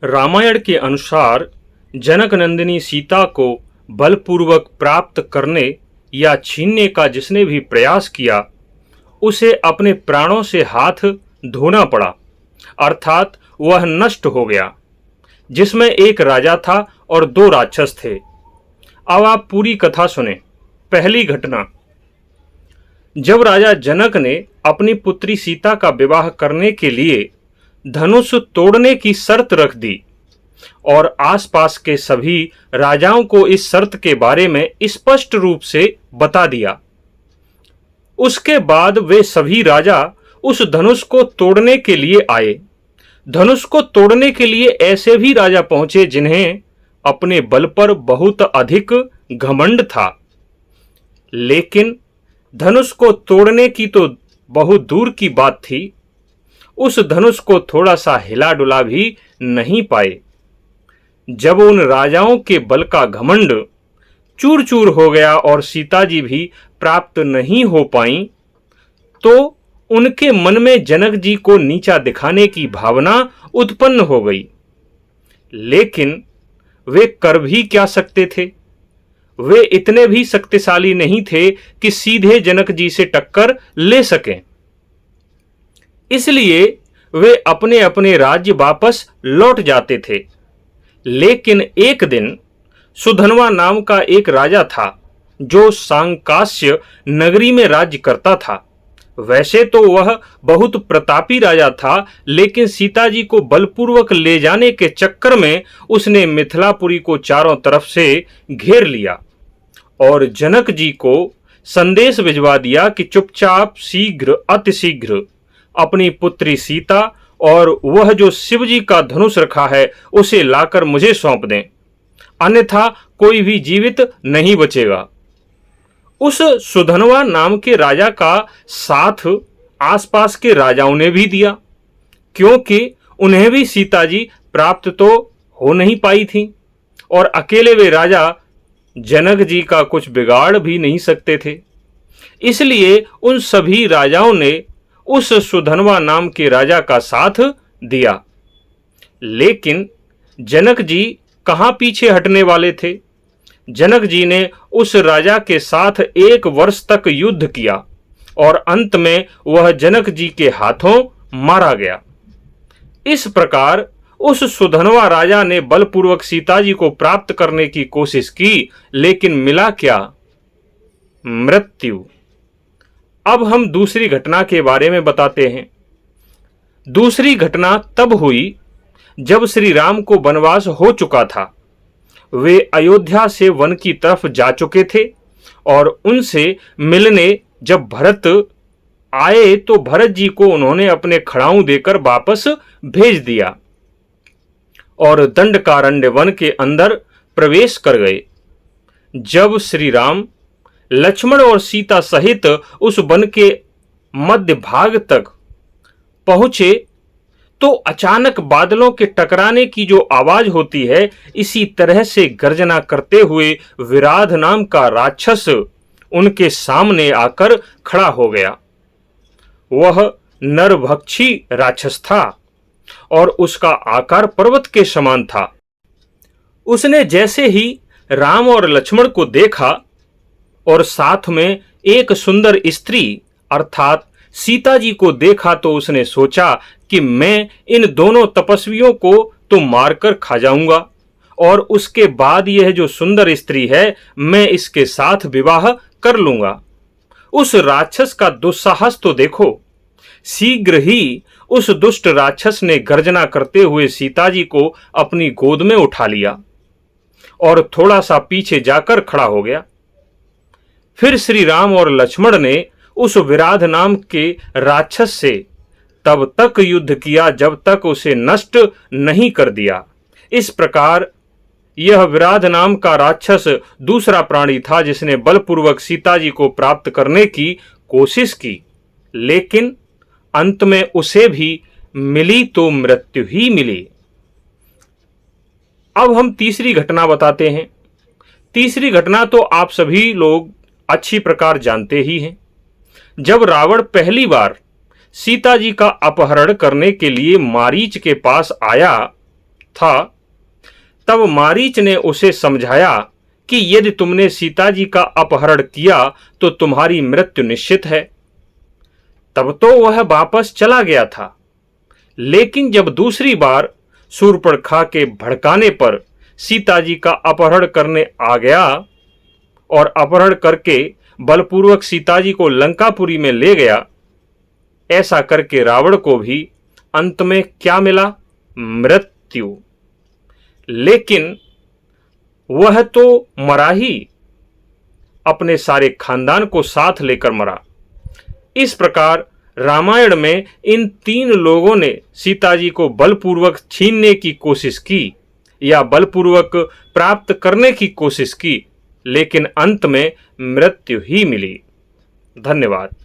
रामायण के अनुसार जनक नंदिनी सीता को बलपूर्वक प्राप्त करने या छीनने का जिसने भी प्रयास किया उसे अपने प्राणों से हाथ धोना पड़ा, अर्थात वह नष्ट हो गया, जिसमें एक राजा था और दो राक्षस थे। अब आप पूरी कथा सुने। पहली घटना, जब राजा जनक ने अपनी पुत्री सीता का विवाह करने के लिए धनुष तोड़ने की शर्त रख दी और आसपास के सभी राजाओं को इस शर्त के बारे में स्पष्ट रूप से बता दिया, उसके बाद वे सभी राजा उस धनुष को तोड़ने के लिए आए। धनुष को तोड़ने के लिए ऐसे भी राजा पहुंचे जिन्हें अपने बल पर बहुत अधिक घमंड था, लेकिन धनुष को तोड़ने की तो बहुत दूर की बात थी, उस धनुष को थोड़ा सा हिला डुला भी नहीं पाए। जब उन राजाओं के बल का घमंड चूर चूर हो गया और सीता जी भी प्राप्त नहीं हो पाई, तो उनके मन में जनक जी को नीचा दिखाने की भावना उत्पन्न हो गई। लेकिन वे कर भी क्या सकते थे? वे इतने भी शक्तिशाली नहीं थे कि सीधे जनक जी से टक्कर ले सकें। इसलिए वे अपने अपने राज्य वापस लौट जाते थे। लेकिन एक दिन सुधनवा नाम का एक राजा था जो सांकास्य नगरी में राज्य करता था। वैसे तो वह बहुत प्रतापी राजा था, लेकिन सीता जी को बलपूर्वक ले जाने के चक्कर में उसने मिथिलापुरी को चारों तरफ से घेर लिया और जनक जी को संदेश भिजवा दिया कि चुपचाप शीघ्र अतिशीघ्र अपनी पुत्री सीता और वह जो शिव जी का धनुष रखा है उसे लाकर मुझे सौंप दें, अन्यथा कोई भी जीवित नहीं बचेगा। उस सुधनवा नाम के राजा का साथ आसपास के राजाओं ने भी दिया, क्योंकि उन्हें भी सीता जी प्राप्त तो हो नहीं पाई थी और अकेले वे राजा जनक जी का कुछ बिगाड़ भी नहीं सकते थे। इसलिए उन सभी राजाओं ने उस सुधनवा नाम के राजा का साथ दिया। लेकिन जनक जी कहाँ पीछे हटने वाले थे? जनक जी ने उस राजा के साथ 1 वर्ष तक युद्ध किया और अंत में वह जनक जी के हाथों मारा गया। इस प्रकार उस सुधनवा राजा ने बलपूर्वक सीता जी को प्राप्त करने की कोशिश की, लेकिन मिला क्या? मृत्यु। अब हम दूसरी घटना के बारे में बताते हैं। दूसरी घटना तब हुई जब श्री राम को वनवास हो चुका था। वे अयोध्या से वन की तरफ जा चुके थे और उनसे मिलने जब भरत आए तो भरत जी को उन्होंने अपने खड़ाऊं देकर वापस भेज दिया और दंडकारण्य वन के अंदर प्रवेश कर गए। जब श्री राम लक्ष्मण और सीता सहित उस वन के मध्य भाग तक पहुंचे तो अचानक बादलों के टकराने की जो आवाज होती है, इसी तरह से गर्जना करते हुए विराध नाम का राक्षस उनके सामने आकर खड़ा हो गया। वह नरभक्षी राक्षस था और उसका आकार पर्वत के समान था। उसने जैसे ही राम और लक्ष्मण को देखा और साथ में एक सुंदर स्त्री अर्थात सीता जी को देखा तो उसने सोचा कि मैं इन दोनों तपस्वियों को तो मारकर खा जाऊंगा और उसके बाद यह जो सुंदर स्त्री है मैं इसके साथ विवाह कर लूंगा। उस राक्षस का दुस्साहस तो देखो। शीघ्र ही उस दुष्ट राक्षस ने गर्जना करते हुए सीता जी को अपनी गोद में उठा लिया और थोड़ा सा पीछे जाकर खड़ा हो गया। फिर श्री राम और लक्ष्मण ने उस विराध नाम के राक्षस से तब तक युद्ध किया जब तक उसे नष्ट नहीं कर दिया। इस प्रकार यह विराध नाम का राक्षस दूसरा प्राणी था जिसने बलपूर्वक सीता जी को प्राप्त करने की कोशिश की, लेकिन अंत में उसे भी मिली तो मृत्यु ही मिली। अब हम तीसरी घटना बताते हैं। तीसरी घटना तो आप सभी लोग अच्छी प्रकार जानते ही हैं। जब रावण पहली बार सीता जी का अपहरण करने के लिए मारीच के पास आया था, तब मारीच ने उसे समझाया कि यदि तुमने सीता जी का अपहरण किया तो तुम्हारी मृत्यु निश्चित है। तब तो वह वापस चला गया था, लेकिन जब दूसरी बार शूर्पणखा के भड़काने पर सीता जी का अपहरण करने आ गया और अपहरण करके बलपूर्वक सीता जी को लंकापुरी में ले गया, ऐसा करके रावण को भी अंत में क्या मिला? मृत्यु। लेकिन वह तो मरा ही, अपने सारे खानदान को साथ लेकर मरा। इस प्रकार रामायण में इन 3 लोगों ने सीता जी को बलपूर्वक छीनने की कोशिश की या बलपूर्वक प्राप्त करने की कोशिश की, लेकिन अंत में मृत्यु ही मिली। धन्यवाद।